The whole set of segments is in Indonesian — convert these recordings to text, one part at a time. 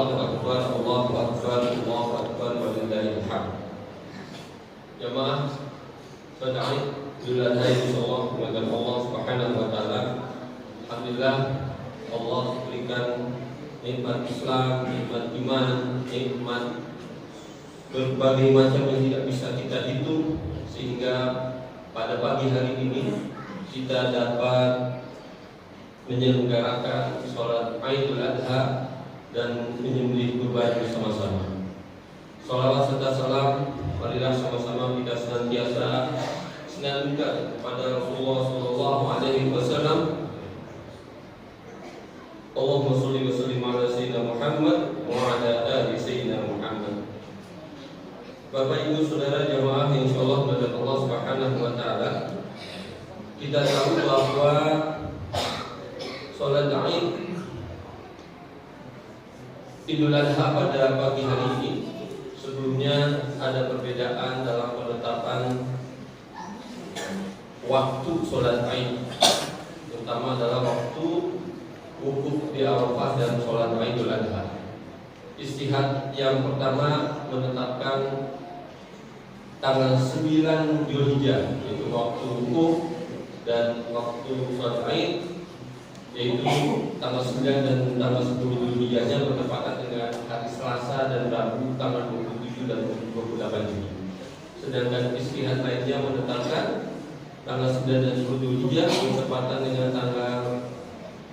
Allahu Akbar, Allahu Akbar, Allahu Akbar, walillahil hamd. Jamaah sedaya bulan insyaallah kepada Allah Subhanahu wa taala. Alhamdulillah Allah berikan nikmat Islam, nikmat iman, nikmat berbagai macam yang tidak bisa kita hitung, sehingga pada pagi hari ini kita dapat menyelenggarakan sholat Idul Adha dan menyembelih kurban bersama-sama. Sholawat serta salam marilah sama-sama kita senantiasa senandungkan kepada Rasulullah Sallallahu Alaihi Wasallam. Allahumma sholli wa sallim ala Sayyidina Muhammad wa ala ali Sayyidina Muhammad. Bapak Ibu Saudara jamaah yang insyaallah kepada Allah Subhanahu wa taala, kita tahu bahwa sholat Idul Adha pada pagi hari ini sebelumnya ada perbedaan dalam penetapan waktu sholat Id, terutama adalah waktu wukuf di Arafah dan sholat Idul Adha. Istihad yang pertama menetapkan tanggal 9 Dzulhijjah, yaitu waktu wukuf, dan waktu sholat Id yaitu tanggal 9 dan tanggal 10 Dzulhijjahnya bertepatan dengan hari Selasa dan Rabu tanggal 27 dan 28 Juni. Sedangkan istihad lainnya menetapkan tanggal 9 dan 10 Dzulhijjah bertepatan dengan tanggal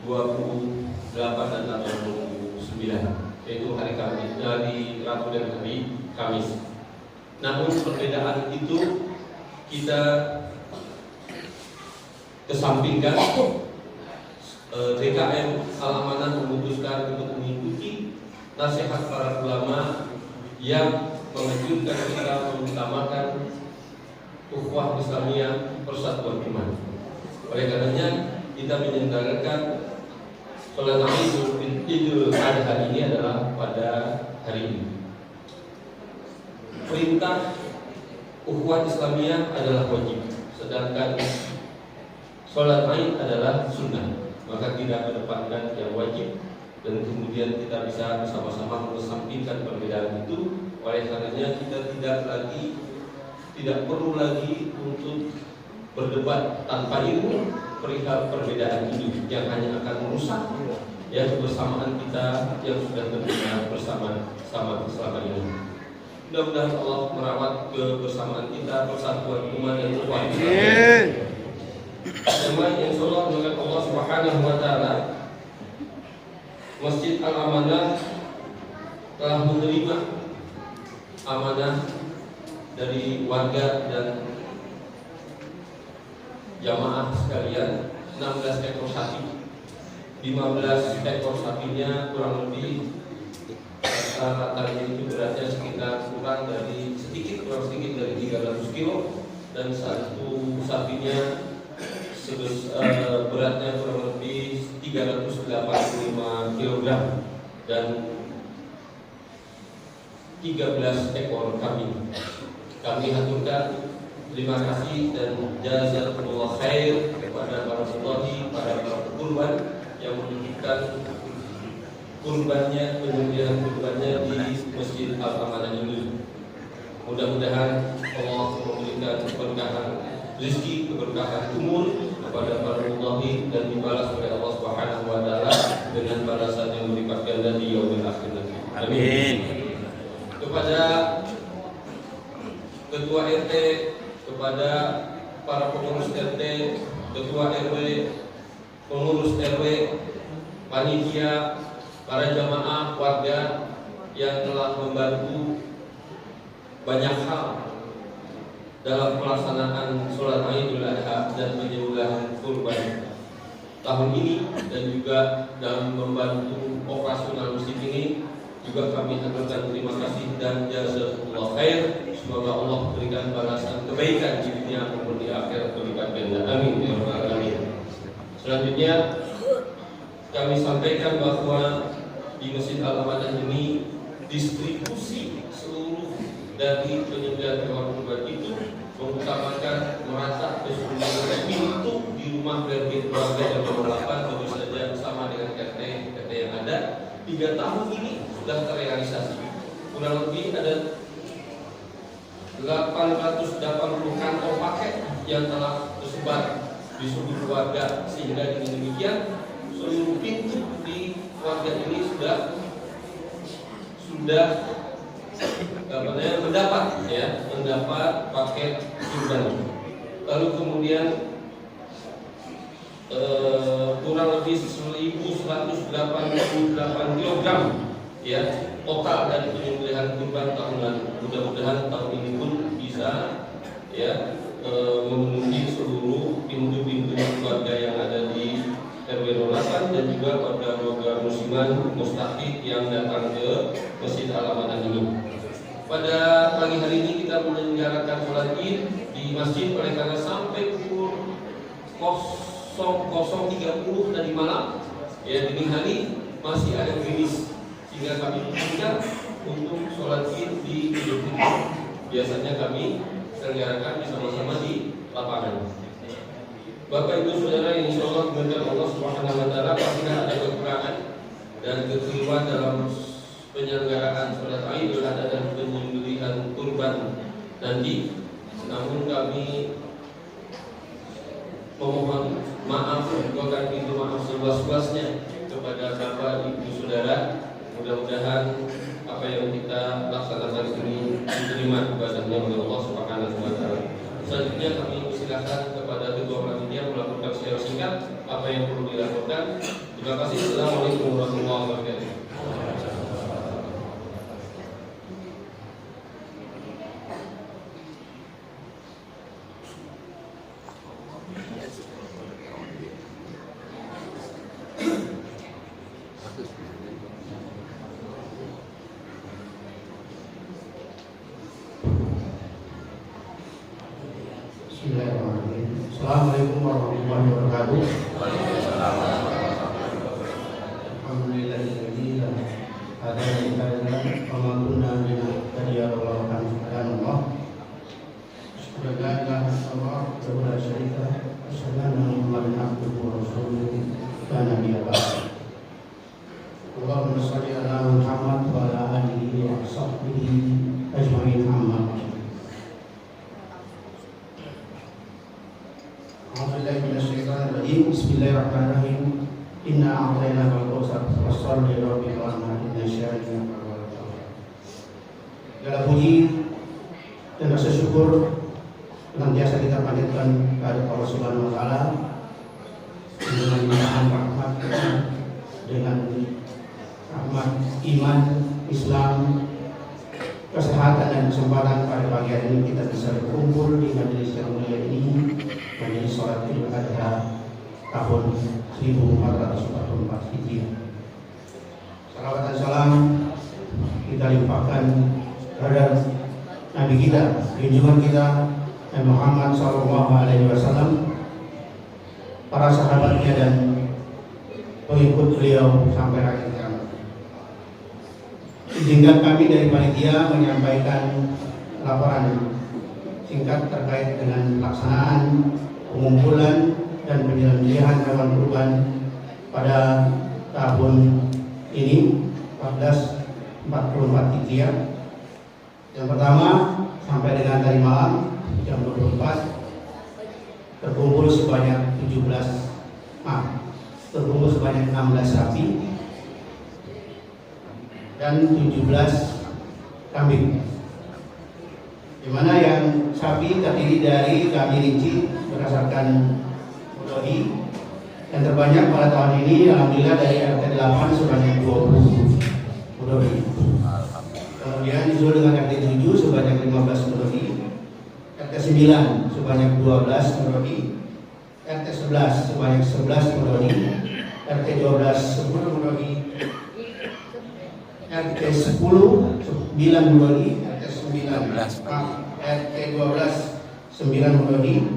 28 dan tanggal 29, yaitu hari Kamis, dari Rabu dan hari Kamis. Namun perbedaan itu kita kesampingkan. DKM Al-Amanah memutuskan untuk mengikuti nasihat para ulama yang menganjurkan kita mengutamakan ukhuwah Islamiyah, persatuan iman. Oleh karenanya kita menyelenggarakan sholat Idul Adha ini adalah pada hari ini. Perintah ukhuwah Islamiyah adalah wajib, sedangkan sholat Id adalah sunnah. Maka kita menempatkan yang wajib, dan kemudian kita bisa bersama-sama mengesampingkan perbedaan itu. Oleh karenanya kita tidak perlu lagi untuk berdebat tanpa ilmu perihal perbedaan ini yang hanya akan merusak ya kebersamaan kita yang sudah terbina bersama selama ini. Mudah-mudahan Allah merawat kebersamaan kita, persatuan umat dan ukhuwah. Jemaah yang insyaallah dengan Allah Subhanahu wa taala, Masjid Al-Amanah telah menerima amanah dari warga dan jamaah sekalian 16 ekor sapi. 15 ekor sapinya kurang lebih rata-ratanya itu beratnya sekitar kurang sedikit dari 300 kilo, dan satu sapinya beratnya kurang lebih 385 kg, dan 13 ekor kambing. Kami haturkan terima kasih dan jazakumullah khair kepada para sulahi, para kurban yang menunjukkan penyembelihan kurbannya di Masjid Al-Amanah ini. Mudah-mudahan Allah memberikan keberkahan rezeki, keberkahan umur kepada para sulahi, dan dibalas oleh Allah Subhanahu wa taala dengan balasan yang berlipat ganda di yaumil akhir nanti. Amin. Kepada ketua RT, kepada para pengurus RT, ketua RW, pengurus RW, panitia, para jamaah, warga yang telah membantu banyak hal dalam pelaksanaan sholat Idul Adha dan penyembelihan kurban tahun ini, dan juga dalam membantu operasional masjid ini, juga kami aturkan terima kasih dan jazakumullah khair. Semoga Allah berikan balasan kebaikan di dunia maupun di akhirat berlipat ganda. Amin ya rabbal alamin. Selanjutnya kami sampaikan bahwa di Masjid Al-Amanah ini distribusi seluruh dari penyembelihan hewan kurban itu mengutamakan merata ke seluruh pintu di rumah keluarga yang berlapan, tentu saja bersama dengan RT yang ada, 3 tahun ini sudah terrealisasi. Kurang lebih ada 880 kantong paket yang telah tersebar di seluruh keluarga, sehingga dengan demikian seluruh pintu di keluarga ini sudah mendapat paket kurban. Lalu kemudian kurang lebih 1.188 kg ya total dari penyembelihan kurban tahun lalu. Mudah-mudahan tahun ini pun bisa ya memenuhi seluruh pintu-pintu keluarga yang ada di RW 08 dan juga warga-warga musliman mustahik yang datang ke Masjid Al-Amanah ini. Pada pagi hari ini kita menyelenggarakan sholat Id di masjid, oleh karena sampai pukul 00.30 tadi malam ya dini hari masih ada gerimis, sehingga kami putuskan untuk sholat Id di Idul Fitri. Biasanya kami selenggarakan bersama-sama di lapangan. Bapak Ibu Saudara yang insya Allah diberkati Allah Subhanahu wa Ta'ala, pasti ada kekurangan dan kekeliruan dalam penyelenggaraan sholat Idul Adha dan penyembelihan kurban nanti. Namun kami memohon maaf, juga pintu maaf seluas-luasnya kepada Bapak Ibu Saudara. Mudah-mudahan apa yang kita laksanakan ini diterima ibadahnya oleh Allah Subhanahu wa Ta'ala. Selanjutnya kami silakan kepada Ketua Panitia melakukan share singkat apa yang perlu dilakukan. Terima kasih. Assalamualaikum warahmatullahi wabarakatuh. Assalamualaikum warahmatullahi wabarakatuh. Alhamdulillahilladzi hadana wa ma kunna linahtadiya lawla an hadana. Asyhadu an la ilaha illallah wa la syarika lahu, asyhadu anna Muhammadan abduhu wa rasuluhu la nabiyya ba'dahu. Allahumma shalli ala Muhammad wa ala alihi wa sahbihi ajma'in, amma ba'du. Bismillahirrahmanirrahim. Inna a'tainakal kautsar fasholli lirabbika wanhar, inna syani'aka huwal abtar. Segala puji dan rasa syukur senantiasa kita panjatkan kepada Allah Subhanahu wa Ta'ala dengan limpahan rahmat, dengan rahmat iman, Islam, kesehatan dan kesempatan pada pagi hari ini kita bisa berkumpul di majelis yang mulia ini, majelis sholat Idul Adha tahun 1444 Hijriah. Salawat dan salam kita limpahkan kepada Nabi kita, junjungan kita Nabi Muhammad SAW, para sahabatnya dan pengikut beliau sampai akhir zaman. Izinkan kami dari panitia menyampaikan laporan singkat terkait dengan pelaksanaan pengumpulan dan penyembelihan hewan kurban pada tahun ini 1444 Hijriah. Yang pertama, sampai dengan tadi malam jam 24 terkumpul sebanyak 16 sapi dan 17 kambing, di mana yang sapi terdiri dari kami rinci berdasarkan Udhiyah. Yang terbanyak pada tahun ini alhamdulillah dari RT 8 sebanyak 20 Udhiyah. Kemudian disusul dengan RT 7 sebanyak 15 Udhiyah, RT 9 sebanyak 12 Udhiyah, RT 11 sebanyak 11 Udhiyah, RT 12 10 Udhiyah, RT 10 9 Udhiyah, RT 12 9 Udhiyah,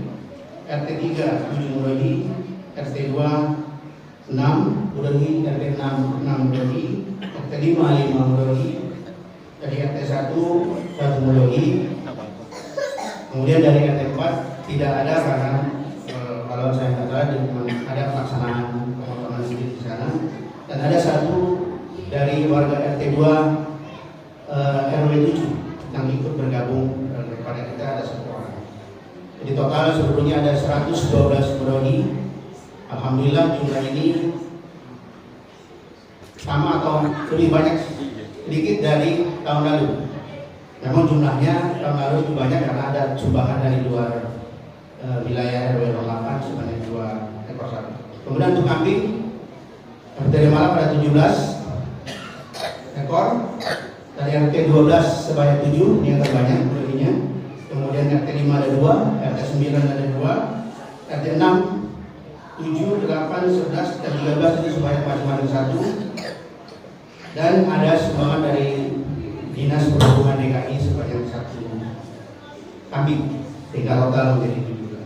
RT 3 7 Udhiyah, RT 2 6 Udhiyah, RT 6 Udhiyah, RT 5 Udhiyah, dari RT 1 Udhiyah. Kemudian dari RT 4 tidak ada karena kalau saya kata ada pelaksanaan pemotongan sendiri di sana, dan ada satu dari warga RT 2 RW 7 yang ikut bergabung kepada kita ada 1 orang. Jadi total sebelumnya ada 112 prodi. Alhamdulillah jumlah ini sama atau lebih banyak sedikit dari tahun lalu. Memang jumlahnya tahun lalu lebih banyak karena ada sumbangan dari luar wilayah RW 08 sebanyak 2 ekor sapi. Kemudian untuk kambing RT Malang ada 17 ekor, dari RT 12 sebanyak 7, ini yang terbanyak belinya. Kemudian RT 5 ada 2, RT 9 ada 2, RT 6, 7, 8, 11, dan 13 itu sebanyak masing-masing 1. Dan ada sumbangan dari Dinas Perhubungan DKI sebanyak 1 kambing, sehingga total menjadi 17.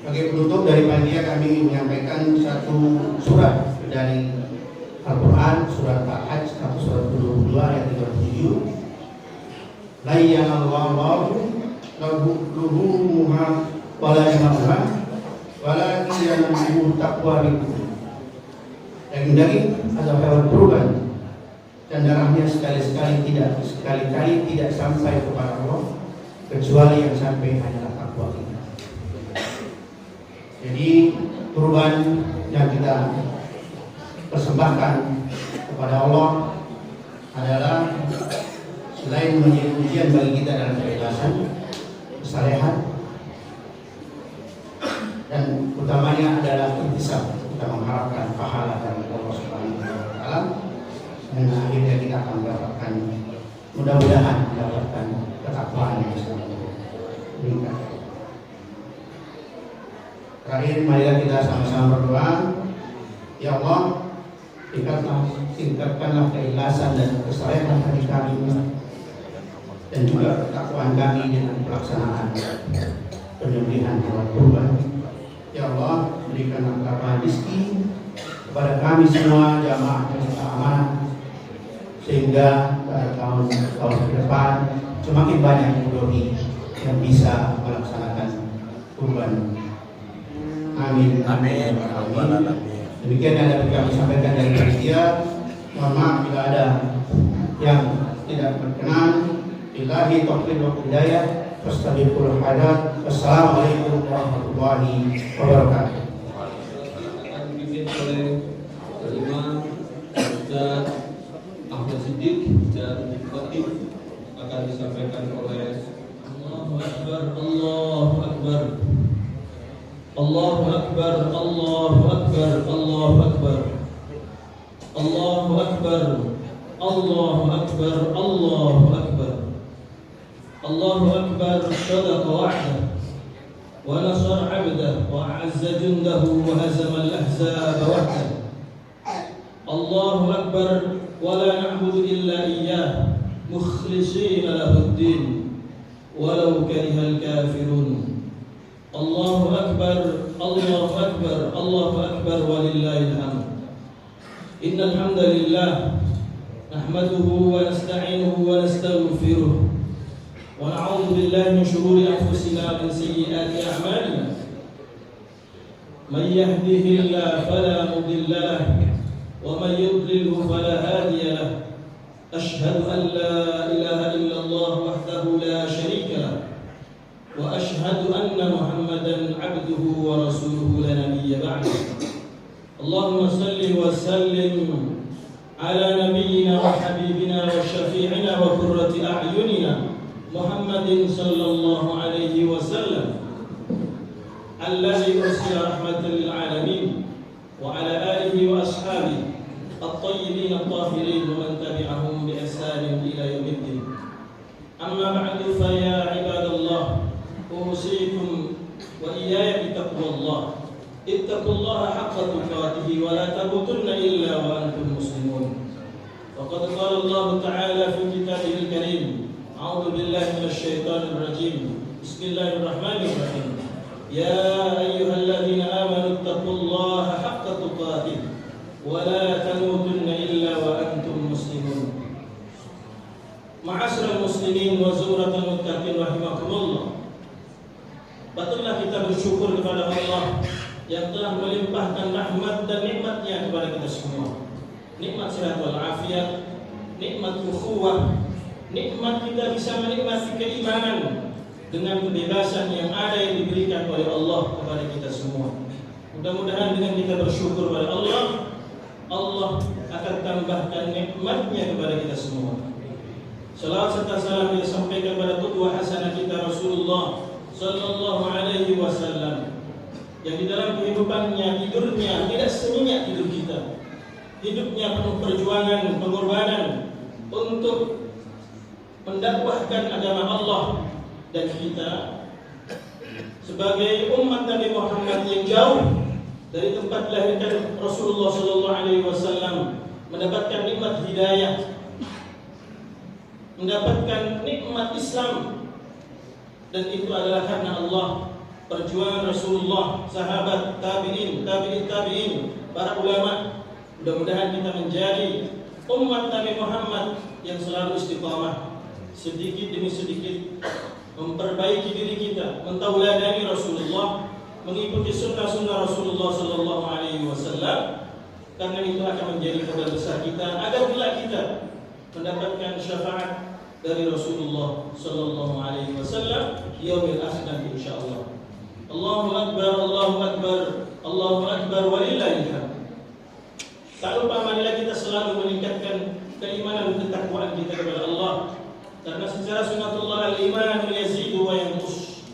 Sebagai penutup dari panitia kami menyampaikan 1 surat dari Al-Quran, surat Al-Hajj 122 ayat 37. La yanallahu luhumuha wala dima'uha walakin yanaluhu taqwa minkum. Daging-daging atau hewan kurban dan darahnya sekali-kali tidak sampai kepada Allah kecuali yang sampai hanyalah takwa kita. Jadi kurban yang kita persembahkan kepada Allah adalah selain menjadi ujian bagi kita dalam keikhlasan, kesalehan, dan utamanya adalah intisab, kita mengharapkan pahala dari Allah Subhanahu wa taala, dan akhirnya kita akan mendapatkan, mudah-mudahan mendapatkan ketakwaan yang sangat meningkat. Terakhir, marilah kita sama-sama berdoa. Ya Allah, tingkatkanlah keikhlasan dan kesalehan hati kami dan juga ketakwaan kami dengan pelaksanaan penyembelihan hewan kurban. Ya Allah, berikanlah berkah rezeki kepada kami semua jamaah yang amanah, sehingga pada tahun ke depan semakin banyak murid yang bisa melaksanakan kurban. Amin. Amin. Demikian yang dapat kami sampaikan dari panitia. Mohon maaf bila ada yang tidak berkenan. Billahi taufiq wal hidayah. Fastabiqul khairat. Wassalamualaikum warahmatullahi wabarakatuh. Akan dipimpin oleh Imam Ustaz Ahmad Siddiq dan Khatib akan disampaikan oleh Allahu Akbar, Allahu Akbar. Allahu Akbar, Allahu Akbar, Allahu Akbar. Allahu Akbar, Allahu Akbar, Allahu Akbar. Allahu Akbar, sadaqa wa'dah wa nasara 'abdah wa a'azza jundahu wa hazama al-ahzaba wahdah. Allahu Akbar wa la na'budu illa iyyah mukhlishina lahu ad-din walau kariha al-kafirun. Allahu Akbar, Allahu Akbar, Allahu Akbar walillahil hamd. Innal hamdalillah nahmaduhu wa nasta'inuhu wa nastaghfiruh wa na'udzu billahi min shururi anfusina wa min sayyiati a'malina. Man yahdihillahu fala mudilla lahu wa man yudlilhu fala hadiya lahu. Ashhadu an la ilaha illallah wahdahu la sharika lahu وأشهد أن محمدا عبده ورسوله لا نبي بعده. اللهم صل وسلم على نبينا وحبيبنا وشفيعنا وقرة أعيننا محمد صلى الله عليه وسلم الذي أرسل رحمة للعالمين وعلى آله وأصحابه الطيبين الطاهرين ومن تبعهم بإحسان إلى يوم الدين. أما بعد فيا عباد الله أوصيكم وإياي بتقوى الله. اتقوا الله حق تقاته ولا تموتن إلا وأنتم مسلمون. وقد قال الله تعالى في كتابه الكريم: أعوذ بالله من الشيطان الرجيم. بسم الله الرحمن الرحيم. يا أيها الذين آمنوا اتقوا الله حق تقاته ولا تموتن إلا وأنتم مسلمون. معاشر المسلمين وزمرة المتقين رحمكم الله. Patutlah kita bersyukur kepada Allah yang telah melimpahkan rahmat dan nikmatnya kepada kita semua. Nikmat sehat wal afiat, nikmat ukhuwah, nikmat kita bisa menikmati keimanan dengan kebebasan yang ada yang diberikan oleh Allah kepada kita semua. Mudah-mudahan dengan kita bersyukur kepada Allah, Allah akan tambahkan nikmatnya kepada kita semua. Salawat serta salam kita sampaikan kepada qudwah hasanah kita Rasulullah sallallahu alaihi wasallam, yang di dalam kehidupannya, tidurnya tidak senyenyak tidur kita. Hidupnya penuh perjuangan, pengorbanan untuk mendakwahkan agama Allah, dan kita sebagai umat Nabi Muhammad yang jauh dari tempat lahirkan Rasulullah sallallahu alaihi wasallam mendapatkan nikmat hidayah, mendapatkan nikmat Islam, dan itu adalah karena Allah. Perjuangan Rasulullah, sahabat, tabi'in, para ulama. Mudah-mudahan kita menjadi umat Nabi Muhammad yang selalu istiqamah, sedikit demi sedikit memperbaiki diri kita, mentauladani Rasulullah, mengikuti sunnah-sunnah Rasulullah sallallahu alaihi wasallam, karena itu akan menjadi modal besar kita agar kelak kita mendapatkan syafaat dari Rasulullah sallallahu alaihi wasallam di yaumil akhir nanti insyaallah. Allahu akbar, Allahu akbar, Allahu akbar walillahil hamd. Tak lupa marilah kita selalu meningkatkan keimanan dan ketakwaan kita kepada Allah, karena secara sunatullah al-iman yazidu wa yanqus.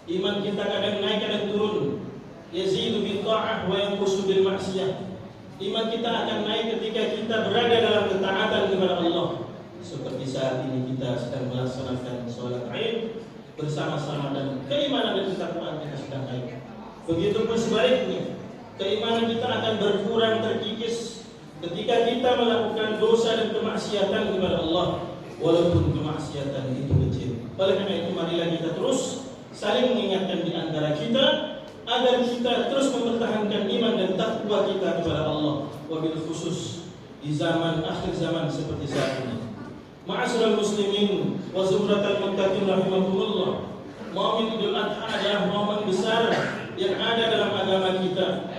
Iman kita kadang naik kadang turun. Yazidu bil ta'ah wa yanqusu bil maksiyah. Iman kita akan naik ketika kita berada dalam ketaatan kepada Allah. Seperti saat ini kita sedang melaksanakan sholat Id bersama-sama, dan keimanan dan ketakwaan kita sedang naik. Begitupun sebaliknya, keimanan kita akan berkurang, terkikis ketika kita melakukan dosa dan kemaksiatan kepada Allah, walaupun kemaksiatan itu kecil. Oleh karena itu marilah kita terus saling mengingatkan di antara kita agar kita terus mempertahankan iman dan takwa kita kepada Allah, wabil khusus di zaman akhir zaman seperti saat ini. Ma'asyiral muslimin wa zumratal muttaqin rahimakumullah. Momen Idul Adha adalah momen besar yang ada dalam agama kita.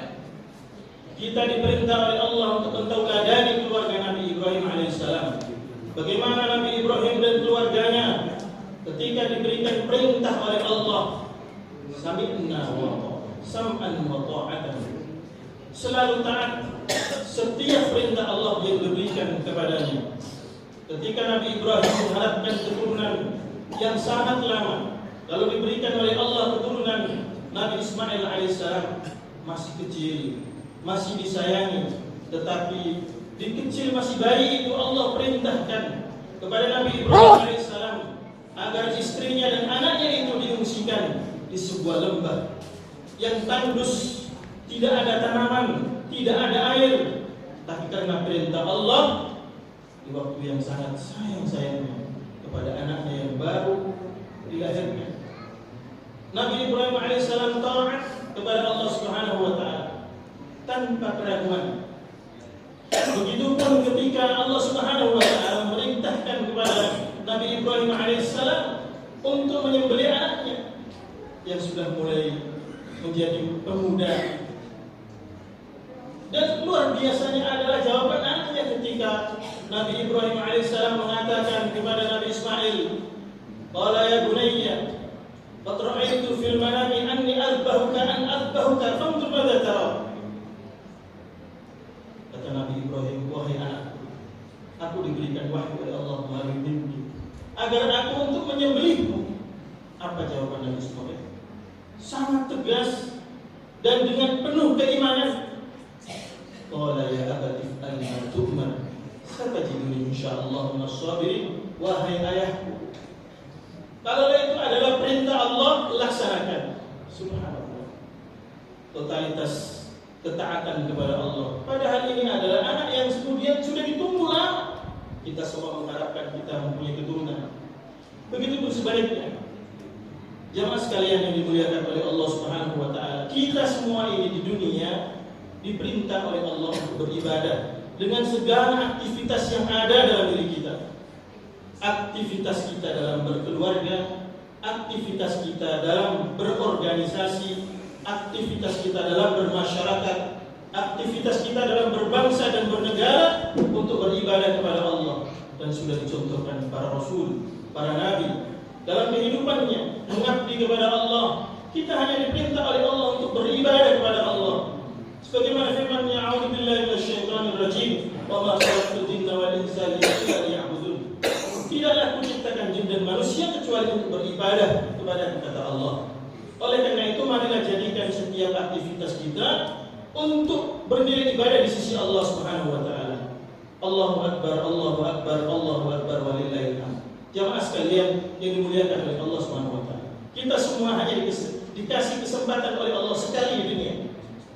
Kita diperintah oleh Allah untuk mentauladani keluarga Nabi Ibrahim alaihissalam. Bagaimana Nabi Ibrahim dan keluarganya ketika diberikan perintah oleh Allah, sami'na wa sam'an wa ta'atan, selalu taat setiap perintah Allah yang diberikan kepadanya. Ketika Nabi Ibrahim mengharapkan keturunan yang sangat lama, lalu diberikan oleh Allah keturunan Nabi Ismail alaihissalam, masih kecil, masih disayangi, tetapi di kecil masih bayi itu Allah perintahkan kepada Nabi Ibrahim alaihissalam agar istrinya dan anaknya itu diungsikan di sebuah lembah yang tandus, tidak ada tanaman, tidak ada air, tapi karena perintah Allah, di waktu yang sangat sayang-sayangnya kepada anaknya yang baru dilahirkan, Nabi Ibrahim alaihissalam taat kepada Allah Subhanahu wa taala tanpa keraguan. Begitupun ketika Allah Subhanahu wa taala memerintahkan kepada Nabi Ibrahim alaihissalam untuk menyembelih anaknya yang sudah mulai menjadi pemuda. Dan luar biasanya adalah jawaban anaknya ketika Nabi Ibrahim alaihissalam mengatakan kepada Nabi Ismail, qala ya bunayya qad ra'aytu fil manami anni azbahuka fanzur madza tara. Kata Nabi Ibrahim, wahai anakku, aku diberikan wahyu oleh Allah melalui mimpi agar aku untuk menyembelihmu. Apa jawaban Nabi Ismail? Sangat tegas dan dengan penuh keimanan. Qala ya abati if'al ma tu'mar satajiduni insyaallah minas sabirin. Wahai ayahku, kalau itu adalah perintah Allah, laksanakan. Subhanallah. Totalitas ketaatan kepada Allah. Padahal ini adalah anak yang kemudian sudah ditunggu lama. Kita semua mengharapkan kita mempunyai keturunan. Begitu pun sebaliknya. Jamaah sekalian yang dimuliakan oleh Allah Subhanahu wa taala, kita semua ini di dunia diperintah oleh Allah untuk beribadah dengan segala aktivitas yang ada dalam diri kita. Aktivitas kita dalam berkeluarga, aktivitas kita dalam berorganisasi, aktivitas kita dalam bermasyarakat, aktivitas kita dalam berbangsa dan bernegara untuk beribadah kepada Allah. Dan sudah dicontohkan para rasul, para nabi dalam kehidupannya mengabdi kepada Allah. Kita hanya diperintah oleh Allah untuk beribadah kepada Allah. Sebagaimana firman-Nya, "A'udzubillahi minasyaitonir rajim, wa ma khalaqtul jinna wal insa illa liya'budun." Tidaklah kuciptakan jin dan manusia kecuali untuk beribadah kepada kata Allah. Oleh karena itu, marilah jadikan setiap aktivitas kita untuk bernilai ibadah di sisi Allah Subhanahu wa taala. Allahu akbar, Allahu akbar, Allahu akbar walillahil hamd. Jamaah sekalian yang dimuliakan oleh Allah Subhanahu wa taala. Kita semua hanya dikasih kesempatan oleh Allah sekali di dunia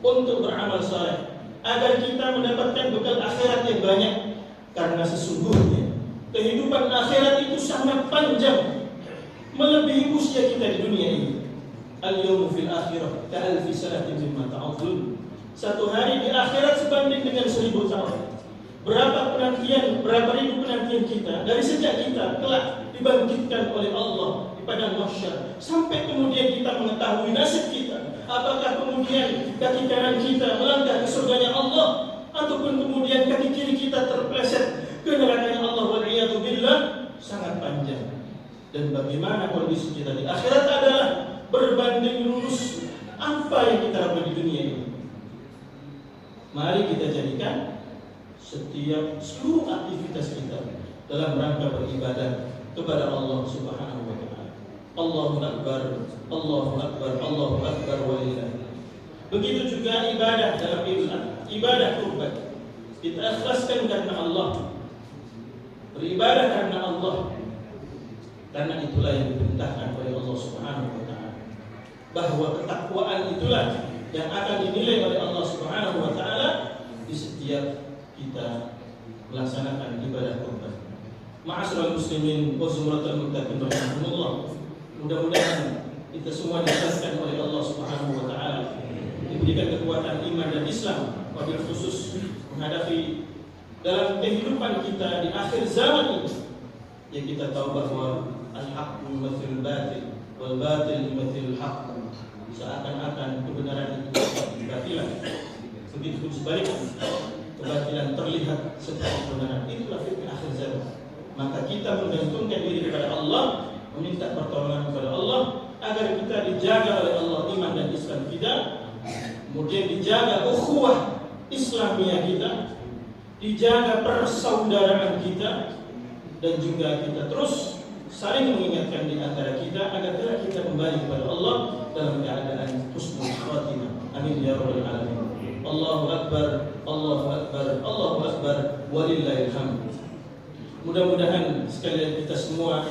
untuk beramal saleh agar kita mendapatkan bekal akhirat yang banyak, karena sesungguhnya kehidupan akhirat itu sangat panjang, melebihi usia kita di dunia ini. Al-yawmu fil akhirah ka'alfi sanatin mimma ta'udun. Satu hari di akhirat sebanding dengan 1000 tahun. Berapa penantian, berapa ribu penantian kita dari sejak kita telah dibangkitkan oleh Allah di padang mahsyar sampai kemudian kita mengetahui nasib kita. Apakah kemudian kaki kanan kita melangkah ke surganya Allah, ataupun kemudian kaki kiri kita terpeleset ke nerakanya Allah, wal'iyadu billah. Sangat panjang. Dan bagaimana kondisi kita di akhirat adalah berbanding lurus apa yang kita lakukan di dunia ini. Mari kita jadikan setiap seluruh aktivitas kita dalam rangka beribadah kepada Allah Subhanahu wa taala. Allahu akbar, Allahu akbar, Allahu akbar walillah. Begitu juga ibadah dalam ibadah kurban. Kita ikhlaskan karena Allah. Beribadah karena Allah. Karena itulah yang diperintahkan oleh Allah Subhanahu wa taala. Bahwa ketakwaan itulah yang akan dinilai oleh Allah Subhanahu wa taala di setiap kita melaksanakan ibadah kurban. Ma'asyiral muslimin wa zumratul muttaqin rahimahumullah. Mudah-mudahan kita semua disaksikan oleh Allah Subhanahu wa taala, diberikan kekuatan iman dan Islam, wabil khusus menghadapi dalam kehidupan kita di akhir zaman ini. Yang kita tahu bahwa al-haqqu yumathilul batil wal batil yumathilul haqq. Seakan-akan kebenaran itu kebatilan. Begitu sebaliknya, kebatilan terlihat seperti kebenaran. Itulah fitnah akhir zaman. Maka kita menggantungkan diri kepada Allah, meminta pertolongan kepada Allah agar kita dijaga oleh Allah iman dan Islam kita, kemudian dijaga ukhuwah Islamiyah kita, dijaga persaudaraan kita, dan juga kita terus saling mengingatkan di antara kita agar kita kembali kepada Allah dalam keadaan husnul khatimah. Amin ya rabbal alamin. Allahu akbar, Allahu akbar, Allahu akbar walillahil hamd. Mudah-mudahan sekalian kita semua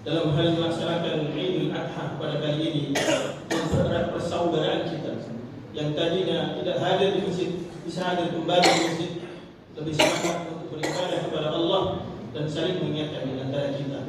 dalam hal melaksanakan Idul Adha pada kali ini mempererat persaudaraan kita yang tadinya tidak hadir di masjid bisa hadir kembali di masjid, lebih semangat untuk beribadah kepada Allah dan saling mengingatkan di antara kita.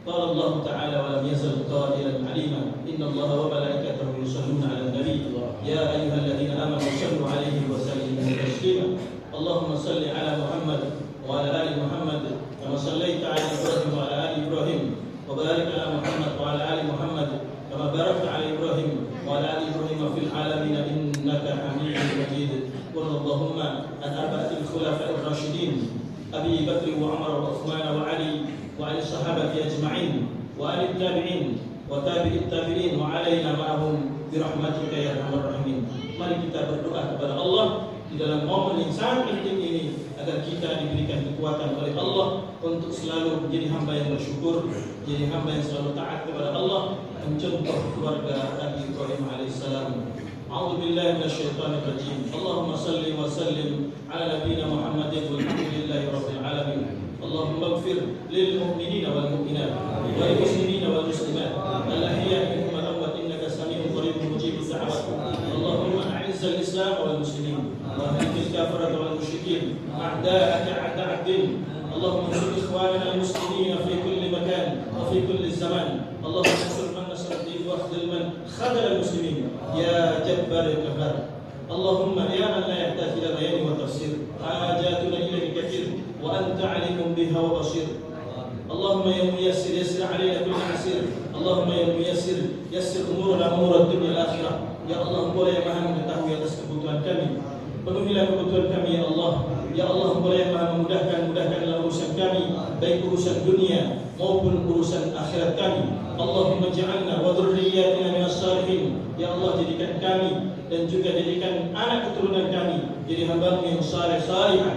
Qala Allah Ta'ala wa lam yazal qadiran alima innallaha wa malaikatahu yusalluna 'alan nabi ya ayyuhalladzina amanu sallu 'alaihi wa sallimu taslima. Allahumma salli 'ala Muhammad wa 'ala ali Muhammad kama sallaita 'ala Ibrahim wa 'ala ali Ibrahim wa barik 'ala Muhammad wa 'ala ali Muhammad kama barakta 'ala Ibrahim wa 'ala ali Ibrahim fil 'alamin innaka Hamidum Majid. Allahumma an arba'atil khulafa'ir rasyidin Abi Bakr wa Umar wa Uthman wa Ali wa ali sahabati ajma'in wa ali tabi'in wa tabi'it tabi'in wa alaina ma'ahum bi rahmatika ya arhamar rahimin. Mari kita berdoa kepada Allah di dalam momen yang sangat penting ini agar kita diberikan kekuatan oleh Allah untuk selalu menjadi hamba yang bersyukur, menjadi hamba yang selalu taat kepada Allah, mencontoh keluarga Nabi Ibrahim alaihissalam. A'udzu billahi minasyaitonir rajim. Allahumma shalli wa sallim ala nabiyyina Muhammadin walhamdulillahi rabbil alamin. Allahumma ighfir lil mu'minina wal mu'minat wal muslimina wal muslimat al ahya'i minhum wal amwat innaka samii'un qaribun mujibud da'wat. Allahumma a'izzal islam wal muslimin wa ahmil kafarata wal musyrikin a'da'aka a'da' ad-din. Allahumma ansur ikhwanana al muslimin fi kulli makan wa fi kulli zaman. Allahumma ansur man nasara ad-din wa akhdhil man khadhala al muslimin ya jabbar ya qahhar. Allahumma ya man la yahtaju ila bayan wa tafsir hajatuna ilayka kathir wa anta alimun biha wa basir. Allahumma ya muyassir yassir alayna kull asir. Allahumma ya muyassir yassir umurana umur ad-dunya wal akhirah. Ya segala kebutuhan kami ya Allah. Ya Allah, Engkau yang Maha memudahkan, mudahkanlah urusan kami, baik urusan dunia maupun urusan akhirat kami. Allahumma ja'alna wa dhurriyyatina minas salihin. Ya Allah, jadikan kami dan juga jadikan anak keturunan kami jadi hamba-Mu yang saleh salihah.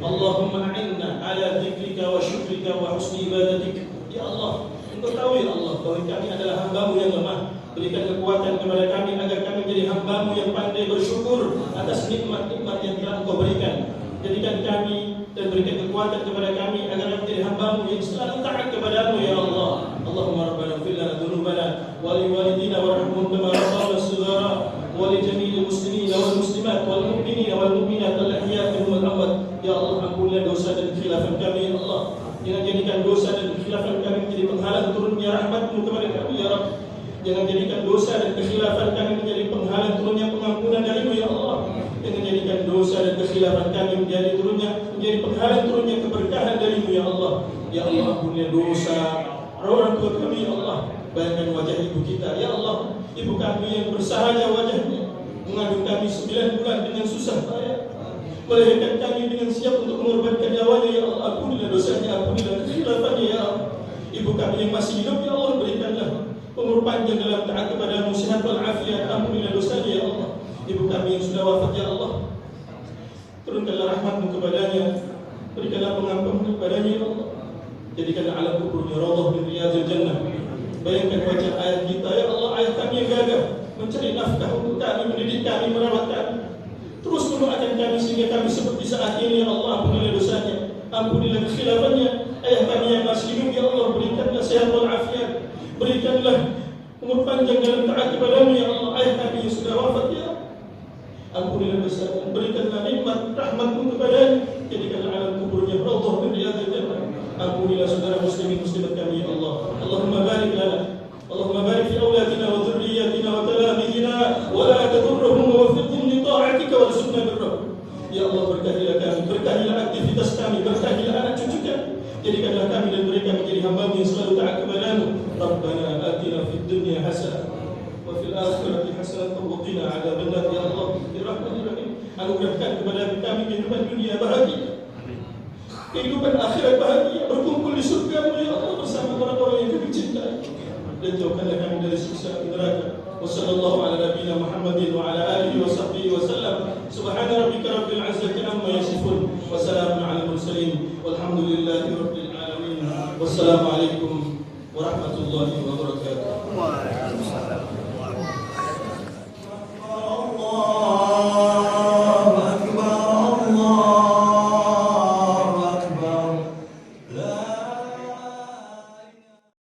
Allahumma a'inna ala dzikrika wa syukrika wa husni ibadatik. Ya Allah, Engkau tahu ya Allah bahwa kami adalah hamba-Mu yang lemah. Berikan kekuatan kepada kami agar kami menjadi hamba-Mu yang pandai bersyukur atas nikmat-nikmat yang telah Engkau berikan. Jadikan kami dan berikan kekuatan kepada kami agar kami menjadi hamba-Mu yang selalu taat kepada-Mu ya Allah. Allahumma rabbana ighfir lana dhunubana wa li walidina warhamhum kama rabbayana shighara wa li jami'il muslimina wal muslimat wal mu'minina wal mu'minat al ahya'i minhum wal amwat. Ya Allah, ampunilah dosa dan kekhilafan kami ya Allah. Jangan jadikan dosa dan kekhilafan kami menjadi penghalang turunnya rahmat-Mu kepada kami ya Rabb. Jangan jadikan dosa dan kekhilafan kami menjadi penghalang turunnya pengampunan dari-Mu ya Allah. Jangan jadikan dosa dan kekhilafan kami menjadi penghalang turunnya keberkahan dari-Mu ya Allah. Ya Allah, ampunilah dosa orang tua kami ya Allah. Bayangkan wajah ibu kita ya Allah, ibu kami yang bersahaja wajahnya, mengandung kami 9 bulan dengan susah payah, melahirkan kami dengan siap untuk mengorbankan nyawanya ya Allah. Ampunilah dosanya, ampunilah kekhilafan ya Allah. Ibu kami yang masih hidup ya Allah, berikanlah umur panjang dalam taat kepada-Mu, sehat wal afiat. Ampunilah dosanya ya Allah. Ibu kami yang sudah wafat ya Allah, turunkanlah rahmat-Mu kepadanya, berikanlah pengampunan kepadanya ya Allah. Jadikanlah alam kuburnya rawdah min riyadil jannah. Bayangkan wajah ayah kita ya Allah, ayah kami yang gagah mencari nafkah untuk kami, mendidik kami, merawat kami, terus mendoakan kami sehingga kami seperti saat ini ya Allah. Ampunilah dosanya, ampunilah kekhilafannya. Ayah kami yang masih hidup ya Allah, berikanlah sehat wal afiat, berikanlah umur panjang dalam taat kepada-Mu ya Allah. Ayah kami yang sudah wafat ya Allah, ampunilah dosanya, berikanlah nikmat rahmat-Mu kepadanya. Jadikanlah alam kuburnya rawdah min riyadil jannah. Ampunilah saudara muslimin muslimat kami ya Allah. Allahumma barik lana, Allahumma barik fi awladina wa dhurriyyatina wa talamidina wa la tadurruhum wa waffiqhum li ta'atika wa warzuqna birrahmah. Ya Allah, berkahilah kami, berkahilah aktivitas kami, berkahilah anak cucu kami. Jadikanlah kami dan mereka menjadi hamba-Mu yang selalu taat kepada-Mu. Rabbana atina fid dunya hasanah wa fil akhirati hasanah wa qina adzabannar. Ya Allah, birahmatika anugerahkan kepada kami kehidupan dunia bahagia, kehidupan akhirat bahagia, berkumpul di surga-Mu ya Allah bersama orang-orang yang Kami cintai, dan jauhkanlah kami dari siksa neraka. Wassallallahu ala nabiyyina Muhammadin wa ala alihi wa sahbihi wa sallam. Subhana rabbika rabbil izzati amma yasifun wa salamun ala mursalin walhamdulillahi rabbil alamin. Wassalamu alaikum warahmatullahi wabarakatuh. Waalaikumsalam.